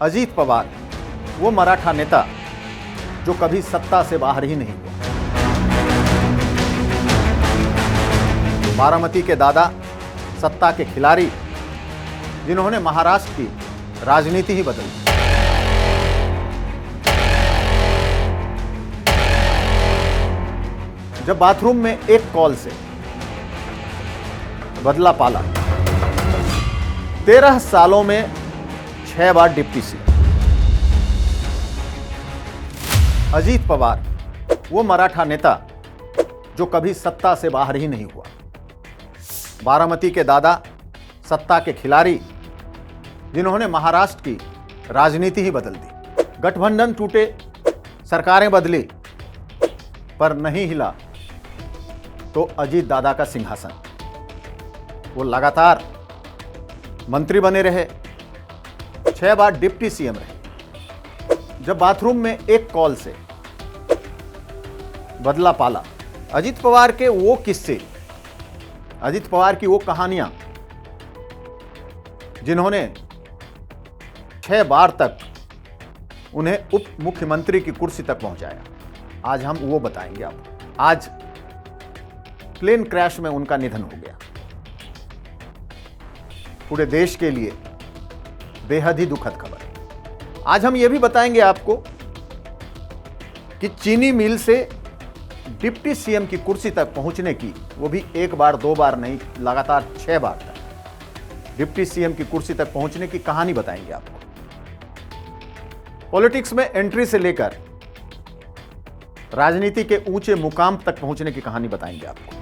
अजीत पवार वो मराठा नेता जो कभी सत्ता से बाहर ही नहीं हुआ। बारामती के दादा, सत्ता के खिलाड़ी, जिन्होंने महाराष्ट्र की राजनीति ही बदल दी। जब बाथरूम में एक कॉल से बदला पाला, 13 सालों में 6 बार डिप्टी सीएम। अजीत पवार वो मराठा नेता जो कभी सत्ता से बाहर ही नहीं हुआ। बारामती के दादा, सत्ता के खिलाड़ी, जिन्होंने महाराष्ट्र की राजनीति ही बदल दी। गठबंधन टूटे, सरकारें बदली, पर नहीं हिला तो अजीत दादा का सिंहासन। वो लगातार मंत्री बने रहे, 6 बार डिप्टी सीएम रहे। जब बाथरूम में एक कॉल से बदला पाला, अजीत पवार के वो किस्से, अजीत पवार की वो कहानियां, जिन्होंने 6 बार तक उन्हें उप मुख्यमंत्री की कुर्सी तक पहुंचाया, आज हम वो बताएंगे आपको। आज प्लेन क्रैश में उनका निधन हो गया। पूरे देश के लिए बेहद ही दुखद खबर है। आज हम ये भी बताएंगे आपको कि चीनी मिल से डिप्टी सीएम की कुर्सी तक पहुंचने की, वो भी 1 बार 2 बार नहीं, लगातार 6 बार तक डिप्टी सीएम की कुर्सी तक पहुंचने की कहानी बताएंगे आपको। पॉलिटिक्स में एंट्री से लेकर राजनीति के ऊंचे मुकाम तक पहुंचने की कहानी बताएंगे आपको।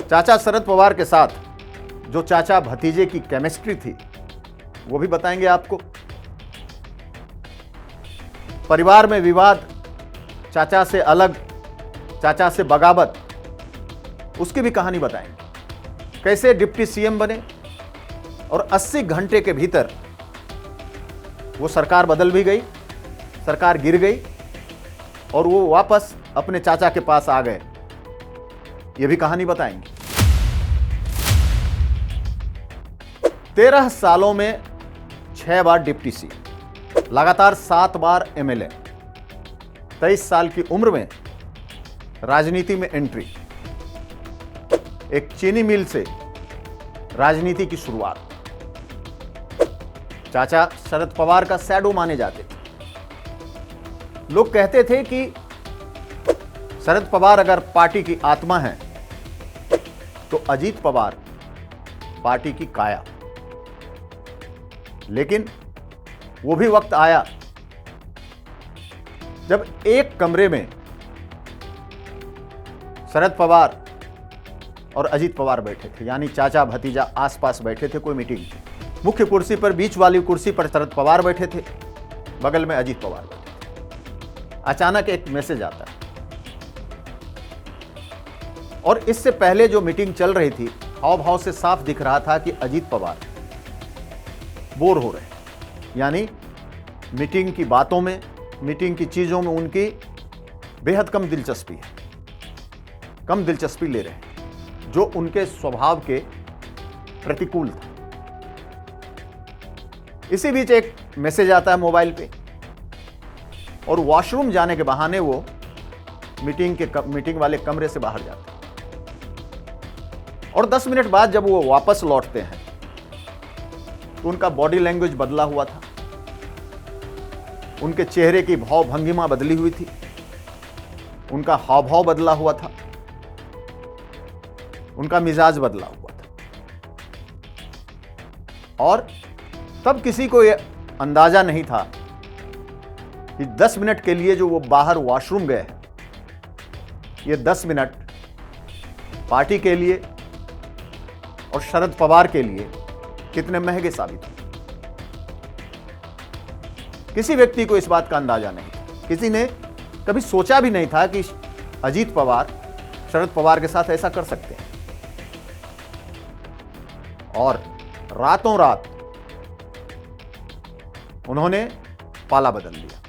चाचा शरद पवार के साथ जो चाचा भतीजे की केमिस्ट्री थी, वो भी बताएंगे आपको। परिवार में विवाद, चाचा से अलग, चाचा से बगावत, उसकी भी कहानी बताएंगे। कैसे डिप्टी सीएम बने और 80 घंटे के भीतर वो सरकार बदल भी गई, सरकार गिर गई और वो वापस अपने चाचा के पास आ गए, ये भी कहानी बताएंगे। 13 सालों में 6 बार डिप्टी सीएम, लगातार 7 बार एमएलए, 23 साल की उम्र में राजनीति में एंट्री, एक चीनी मिल से राजनीति की शुरुआत। चाचा शरद पवार का शैडो माने जाते थे। लोग कहते थे कि शरद पवार अगर पार्टी की आत्मा है तो अजीत पवार पार्टी की काया। लेकिन वो भी वक्त आया जब एक कमरे में शरद पवार और अजीत पवार बैठे थे, यानी चाचा भतीजा आसपास बैठे थे, कोई मीटिंग थी। मुख्य कुर्सी पर, बीच वाली कुर्सी पर शरद पवार बैठे थे, बगल में अजीत पवार बैठे थे। अचानक एक मैसेज आता है और इससे पहले जो मीटिंग चल रही थी, हाव भाव से साफ दिख रहा था कि अजीत पवार बोर हो रहे हैं, यानी मीटिंग की बातों में, मीटिंग की चीजों में उनकी बेहद कम दिलचस्पी है, कम दिलचस्पी ले रहे हैं, जो उनके स्वभाव के प्रतिकूल था। इसी बीच एक मैसेज आता है मोबाइल पे और वॉशरूम जाने के बहाने वो मीटिंग वाले कमरे से बाहर जाते हैं। और 10 मिनट बाद जब वो वापस लौटते हैं तो उनका बॉडी लैंग्वेज बदला हुआ था, उनके चेहरे की भाव भंगिमा बदली हुई थी, उनका हाव भाव बदला हुआ था, उनका मिजाज बदला हुआ था। और तब किसी को यह अंदाजा नहीं था कि 10 मिनट के लिए जो वो बाहर वॉशरूम गए हैं, ये 10 मिनट पार्टी के लिए और शरद पवार के लिए कितने महंगे साबित हुए। किसी व्यक्ति को इस बात का अंदाजा नहीं था, किसी ने कभी सोचा भी नहीं था कि अजीत पवार शरद पवार के साथ ऐसा कर सकते हैं। और रातों रात उन्होंने पाला बदल लिया।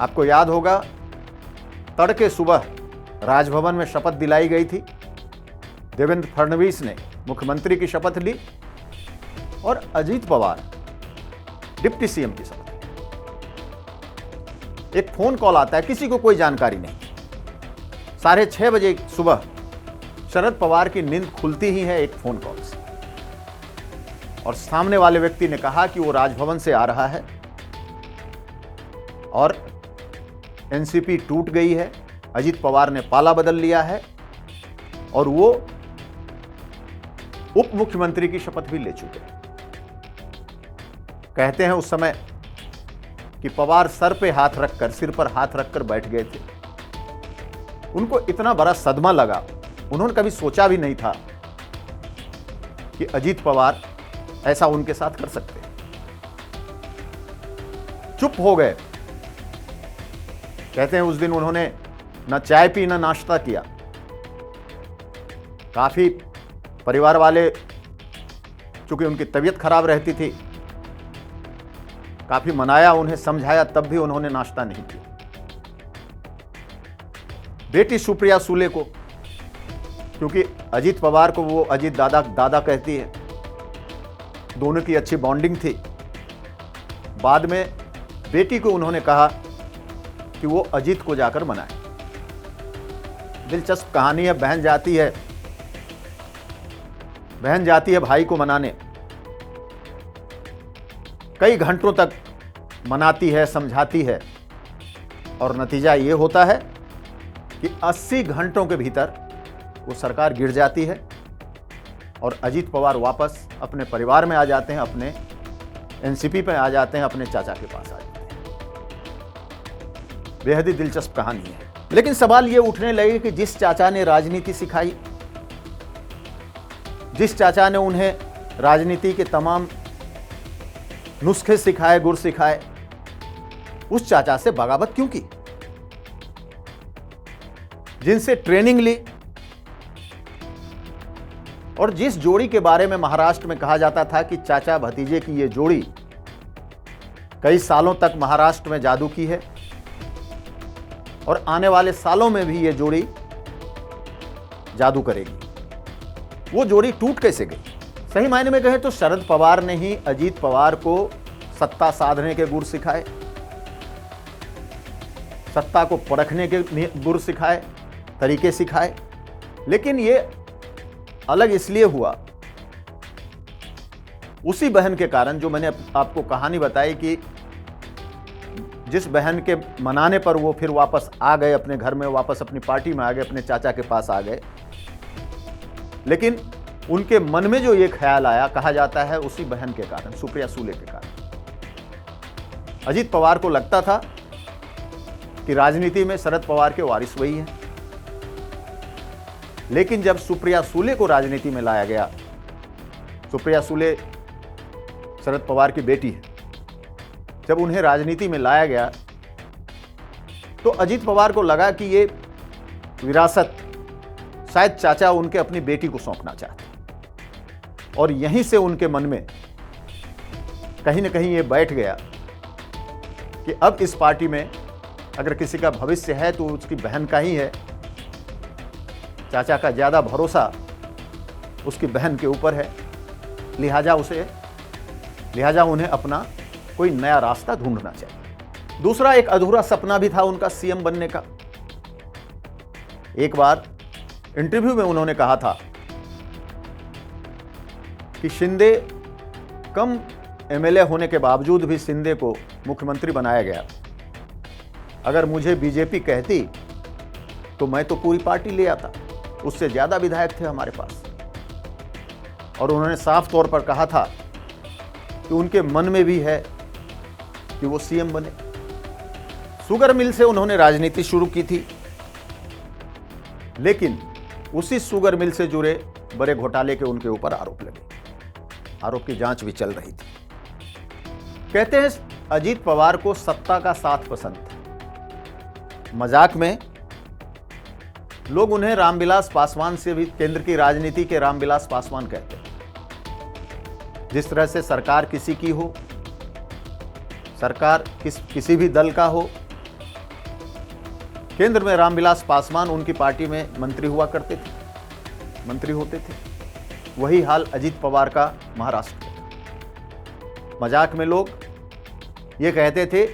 आपको याद होगा, तड़के सुबह राजभवन में शपथ दिलाई गई थी। देवेंद्र फडणवीस ने मुख्यमंत्री की शपथ ली और अजीत पवार डिप्टी सीएम की शपथ ली। एक फोन कॉल आता है, किसी को कोई जानकारी नहीं। 6:30 बजे सुबह शरद पवार की नींद खुलती ही है एक फोन कॉल से, और सामने वाले व्यक्ति ने कहा कि वो राजभवन से आ रहा है और एनसीपी टूट गई है, अजीत पवार ने पाला बदल लिया है और वो उप मुख्यमंत्री की शपथ भी ले चुके हैं। कहते हैं उस समय कि पवार सर पे हाथ रखकर, सिर पर हाथ रखकर बैठ गए थे। उनको इतना बड़ा सदमा लगा, उन्होंने कभी सोचा भी नहीं था कि अजीत पवार ऐसा उनके साथ कर सकते हैं। चुप हो गए। कहते हैं उस दिन उन्होंने न चाय पी न नाश्ता किया। काफी परिवार वाले, चूंकि उनकी तबीयत खराब रहती थी, काफी मनाया, उन्हें समझाया, तब भी उन्होंने नाश्ता नहीं किया। बेटी सुप्रिया सुले को, क्योंकि अजीत पवार को वो अजीत दादा दादा कहती है, दोनों की अच्छी बॉन्डिंग थी। बाद में बेटी को उन्होंने कहा कि वो अजीत को जाकर मनाए। दिलचस्प कहानी है। बहन जाती है भाई को मनाने, कई घंटों तक मनाती है, समझाती है, और नतीजा ये होता है कि 80 घंटों के भीतर वो सरकार गिर जाती है और अजीत पवार वापस अपने परिवार में आ जाते हैं, अपने एनसीपी पे आ जाते हैं, अपने चाचा के पास आ जाते हैं। बेहद ही दिलचस्प कहानी है। लेकिन सवाल ये उठने लगे कि जिस चाचा ने राजनीति सिखाई, जिस चाचा ने उन्हें राजनीति के तमाम नुस्खे सिखाए, गुर सिखाए, उस चाचा से बगावत क्यों की? जिनसे ट्रेनिंग ली और जिस जोड़ी के बारे में महाराष्ट्र में कहा जाता था कि चाचा भतीजे की ये जोड़ी कई सालों तक महाराष्ट्र में जादू की है और आने वाले सालों में भी ये जोड़ी जादू करेगी, वो जोड़ी टूट कैसे गई? सही मायने में कहें तो शरद पवार ने ही अजीत पवार को सत्ता साधने के गुर सिखाए, सत्ता को परखने के गुर सिखाए, तरीके सिखाए। लेकिन ये अलग इसलिए हुआ, उसी बहन के कारण, जो मैंने आपको कहानी बताई कि जिस बहन के मनाने पर वो फिर वापस आ गए अपने घर में, वापस अपनी पार्टी में आ गए, अपने चाचा के पास आ गए। लेकिन उनके मन में जो ये ख्याल आया, कहा जाता है उसी बहन के कारण, सुप्रिया सुले के कारण। अजीत पवार को लगता था कि राजनीति में शरद पवार के वारिस वही हैं। लेकिन जब सुप्रिया सुले को राजनीति में लाया गया, सुप्रिया सुले शरद पवार की बेटी है, जब उन्हें राजनीति में लाया गया तो अजीत पवार को लगा कि ये विरासत शायद चाचा उनके अपनी बेटी को सौंपना चाहते, और यहीं से उनके मन में कहीं ना कहीं ये बैठ गया कि अब इस पार्टी में अगर किसी का भविष्य है तो उसकी बहन का ही है। चाचा का ज्यादा भरोसा उसकी बहन के ऊपर है, लिहाजा उन्हें अपना कोई नया रास्ता ढूंढना चाहिए। दूसरा एक अधूरा सपना भी था उनका सीएम बनने का। एक बार इंटरव्यू में उन्होंने कहा था कि शिंदे कम एमएलए होने के बावजूद भी शिंदे को मुख्यमंत्री बनाया गया। अगर मुझे बीजेपी कहती तो मैं तो पूरी पार्टी ले आता, उससे ज्यादा विधायक थे हमारे पास। और उन्होंने साफ तौर पर कहा था कि उनके मन में भी है कि वो सीएम बने। शुगर मिल से उन्होंने राजनीति शुरू की थी, लेकिन उसी शुगर मिल से जुड़े बड़े घोटाले के उनके ऊपर आरोप लगे। आरोप की जांच भी चल रही थी। कहते हैं अजीत पवार को सत्ता का साथ पसंद था। मजाक में लोग उन्हें रामविलास पासवान से भी, केंद्र की राजनीति के रामविलास पासवान कहते हैं। जिस तरह से सरकार किसी की हो, सरकार किसी भी दल का हो, केंद्र में रामविलास पासवान उनकी पार्टी में मंत्री हुआ करते थे, मंत्री होते थे। वही हाल अजीत पवार का महाराष्ट्र में था। मजाक में लोग ये कहते थे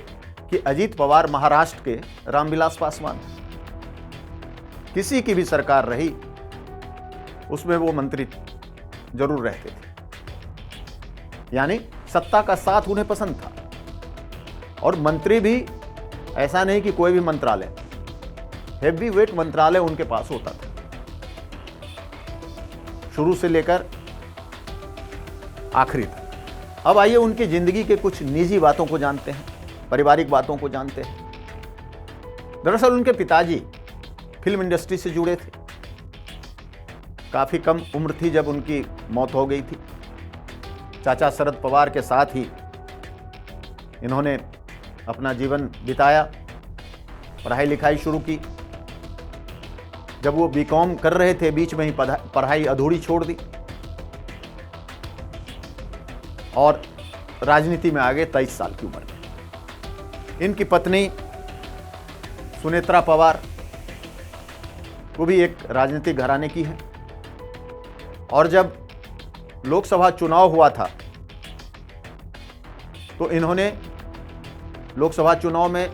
कि अजीत पवार महाराष्ट्र के रामविलास पासवान हैं। किसी की भी सरकार रही उसमें वो मंत्री जरूर रहते थे, यानी सत्ता का साथ उन्हें पसंद था। और मंत्री भी ऐसा नहीं कि कोई भी मंत्रालय, हेवी वेट मंत्रालय उनके पास होता था शुरू से लेकर आखिरी तक। अब आइए उनकी जिंदगी के कुछ निजी बातों को जानते हैं, पारिवारिक बातों को जानते हैं। दरअसल उनके पिताजी फिल्म इंडस्ट्री से जुड़े थे। काफी कम उम्र थी जब उनकी मौत हो गई थी। चाचा शरद पवार के साथ ही इन्होंने अपना जीवन बिताया, पढ़ाई लिखाई शुरू की। जब वो बीकॉम कर रहे थे बीच में ही पढ़ाई अधूरी छोड़ दी और राजनीति में आ गए 23 साल की उम्र में। इनकी पत्नी सुनेत्रा पवार, वो भी एक राजनीतिक घराने की है। और जब लोकसभा चुनाव हुआ था तो इन्होंने लोकसभा चुनाव में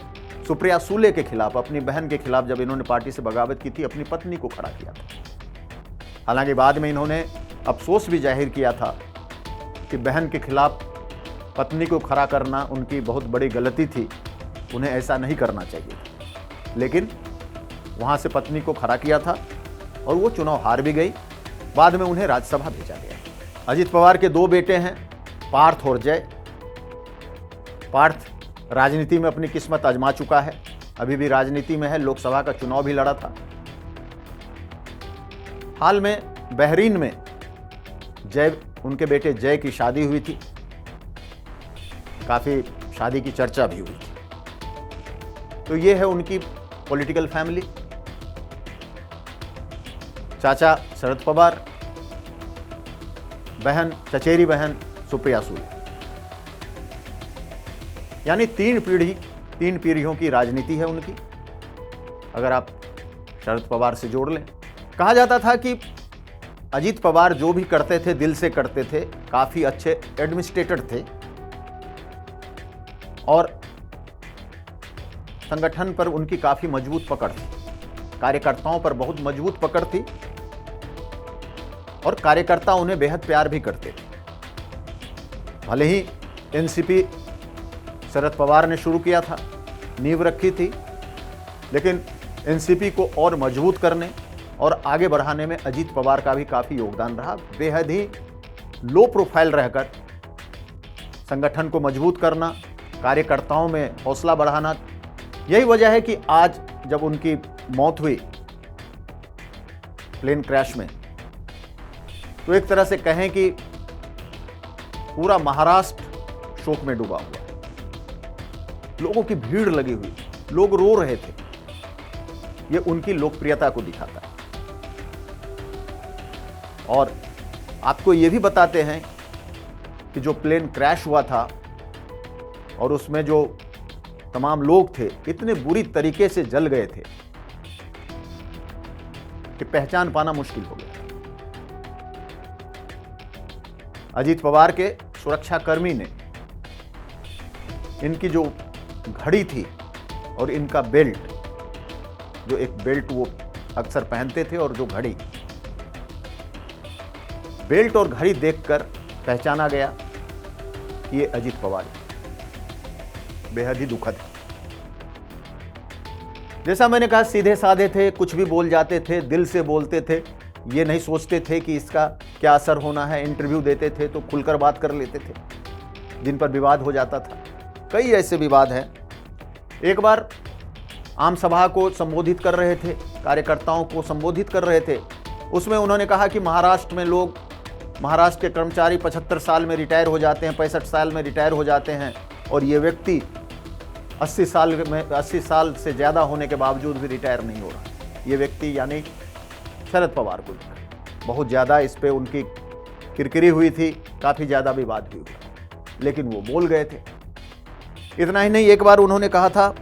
सुप्रिया सुले के खिलाफ, अपनी बहन के खिलाफ जब इन्होंने पार्टी से बगावत की थी, अपनी पत्नी को खड़ा किया था। हालांकि बाद में इन्होंने अफसोस भी जाहिर किया था कि बहन के खिलाफ पत्नी को खड़ा करना उनकी बहुत बड़ी गलती थी, उन्हें ऐसा नहीं करना चाहिए। लेकिन वहां से पत्नी को खड़ा किया था और वो चुनाव हार भी गई। बाद में उन्हें राज्यसभा भेजा गया। अजीत पवार के 2 बेटे हैं, पार्थ और जय। पार्थ राजनीति में अपनी किस्मत आजमा चुका है, अभी भी राजनीति में है, लोकसभा का चुनाव भी लड़ा था। हाल में बहरीन में जय, उनके बेटे जय की शादी हुई थी। काफी शादी की चर्चा भी हुई थी। तो ये है उनकी पॉलिटिकल फैमिली। चाचा शरद पवार, बहन, चचेरी बहन सुप्रिया सुले। यानी 3 पीढ़ियों की राजनीति है उनकी, अगर आप शरद पवार से जोड़ लें। कहा जाता था कि अजीत पवार जो भी करते थे दिल से करते थे, काफी अच्छे एडमिनिस्ट्रेटर थे और संगठन पर उनकी काफी मजबूत पकड़ थी, कार्यकर्ताओं पर बहुत मजबूत पकड़ थी और कार्यकर्ता उन्हें बेहद प्यार भी करते थे। भले ही एनसीपी शरद पवार ने शुरू किया था, नींव रखी थी, लेकिन एनसीपी को और मजबूत करने और आगे बढ़ाने में अजीत पवार का भी काफी योगदान रहा। बेहद ही लो प्रोफाइल रहकर संगठन को मजबूत करना, कार्यकर्ताओं में हौसला बढ़ाना। यही वजह है कि आज जब उनकी मौत हुई प्लेन क्रैश में, तो एक तरह से कहें कि पूरा महाराष्ट्र शोक में डूबा हुआ, लोगों की भीड़ लगी हुई, लोग रो रहे थे। ये उनकी लोकप्रियता को दिखाता है। और आपको ये भी बताते हैं कि जो प्लेन क्रैश हुआ था और उसमें जो तमाम लोग थे, इतने बुरी तरीके से जल गए थे कि पहचान पाना मुश्किल हो गया। अजीत पवार के सुरक्षाकर्मी ने इनकी जो घड़ी थी और इनका बेल्ट, जो एक बेल्ट वो अक्सर पहनते थे, और जो घड़ी, बेल्ट और घड़ी देखकर पहचाना गया कि ये अजीत पवार है। बेहद ही दुखद है। जैसा मैंने कहा, सीधे साधे थे, कुछ भी बोल जाते थे, दिल से बोलते थे। ये नहीं सोचते थे कि इसका क्या असर होना है। इंटरव्यू देते थे तो खुलकर बात कर लेते थे, जिन पर विवाद हो जाता था। कई ऐसे विवाद हैं। एक बार आम सभा को संबोधित कर रहे थे, कार्यकर्ताओं को संबोधित कर रहे थे, उसमें उन्होंने कहा कि महाराष्ट्र के कर्मचारी 75 साल में रिटायर हो जाते हैं, 65 साल में रिटायर हो जाते हैं, और ये व्यक्ति 80 साल से ज़्यादा होने के बावजूद भी रिटायर नहीं हो रहा। ये व्यक्ति यानी शरद पवार को बहुत ज़्यादा इस पे उनकी किरकिरी हुई थी, काफ़ी ज़्यादा विवाद भी हुआ, लेकिन वो बोल गए थे। इतना ही नहीं, एक बार उन्होंने कहा था,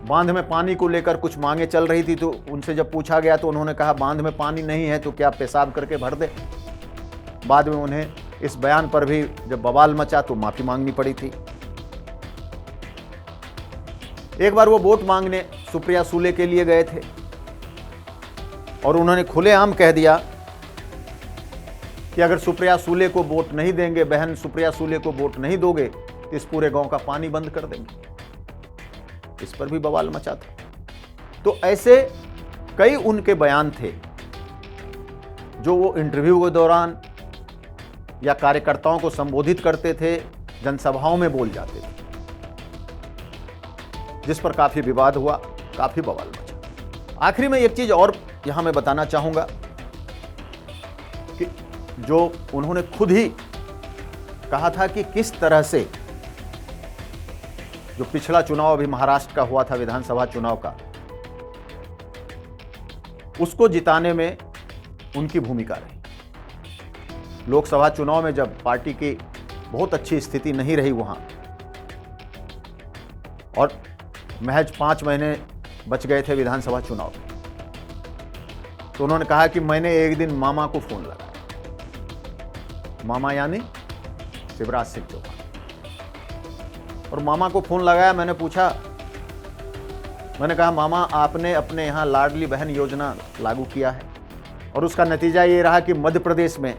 बांध में पानी को लेकर कुछ मांगे चल रही थी, तो उनसे जब पूछा गया तो उन्होंने कहा बांध में पानी नहीं है तो क्या पेशाब करके भर दे। बाद में उन्हें इस बयान पर भी जब बवाल मचा तो माफी मांगनी पड़ी थी। एक बार वो वोट मांगने सुप्रिया सूले के लिए गए थे और उन्होंने खुलेआम कह दिया कि अगर सुप्रिया सूले को वोट नहीं देंगे, बहन सुप्रिया सूले को वोट नहीं दोगे तो इस पूरे गांव का पानी बंद कर देंगे। इस पर भी बवाल मचा था। तो ऐसे कई उनके बयान थे जो वो इंटरव्यू के दौरान या कार्यकर्ताओं को संबोधित करते थे, जनसभाओं में बोल जाते थे, जिस पर काफी विवाद हुआ, काफी बवाल मचा। आखिरी में एक चीज और यहां मैं बताना चाहूंगा कि जो उन्होंने खुद ही कहा था कि किस तरह से जो पिछला चुनाव अभी महाराष्ट्र का हुआ था, विधानसभा चुनाव का, उसको जिताने में उनकी भूमिका रही। लोकसभा चुनाव में जब पार्टी की बहुत अच्छी स्थिति नहीं रही वहां और महज 5 महीने बच गए थे विधानसभा चुनाव में, तो उन्होंने कहा कि मैंने एक दिन मामा को फोन लगाया। मामा यानी शिवराज सिंह चौहान। और मामा को फोन लगाया, मैंने पूछा, मैंने कहा मामा आपने अपने यहाँ लाडली बहन योजना लागू किया है और उसका नतीजा ये रहा कि मध्य प्रदेश में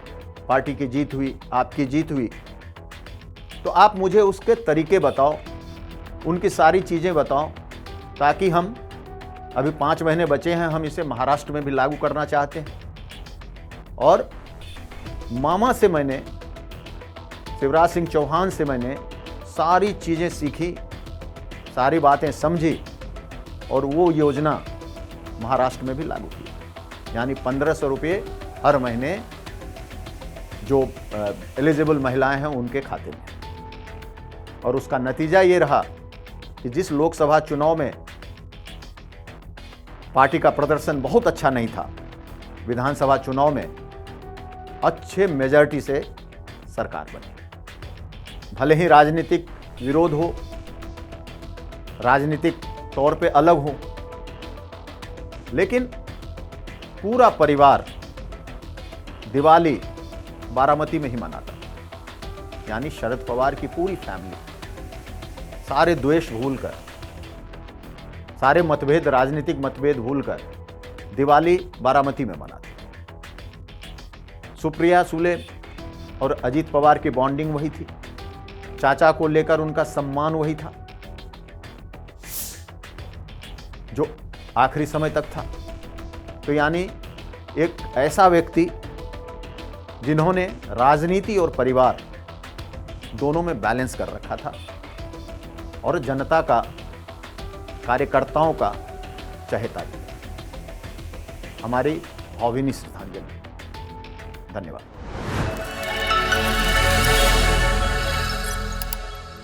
पार्टी की जीत हुई, आपकी जीत हुई, तो आप मुझे उसके तरीके बताओ, उनकी सारी चीज़ें बताओ, ताकि हम अभी 5 महीने बचे हैं, हम इसे महाराष्ट्र में भी लागू करना चाहते हैं। और मामा से मैंने, शिवराज सिंह चौहान से मैंने सारी चीज़ें सीखी, सारी बातें समझी और वो योजना महाराष्ट्र में भी लागू की। यानी 1500 रुपये हर महीने जो एलिजिबल महिलाएं हैं उनके खाते में। और उसका नतीजा ये रहा कि जिस लोकसभा चुनाव में पार्टी का प्रदर्शन बहुत अच्छा नहीं था, विधानसभा चुनाव में अच्छे मेजॉरिटी से सरकार बनी। भले ही राजनीतिक विरोध हो, राजनीतिक तौर पे अलग हो, लेकिन पूरा परिवार दिवाली बारामती में ही मनाता। यानी शरद पवार की पूरी फैमिली सारे द्वेष भूलकर, सारे मतभेद, राजनीतिक मतभेद भूलकर दिवाली बारामती में मनाते। सुप्रिया सूले और अजीत पवार की बॉन्डिंग वही थी, चाचा को लेकर उनका सम्मान वही था जो आखिरी समय तक था। तो यानी एक ऐसा व्यक्ति जिन्होंने राजनीति और परिवार दोनों में बैलेंस कर रखा था और जनता का, कार्यकर्ताओं का चहेता भी। हमारी भावभीनी श्रद्धांजलि। धन्यवाद।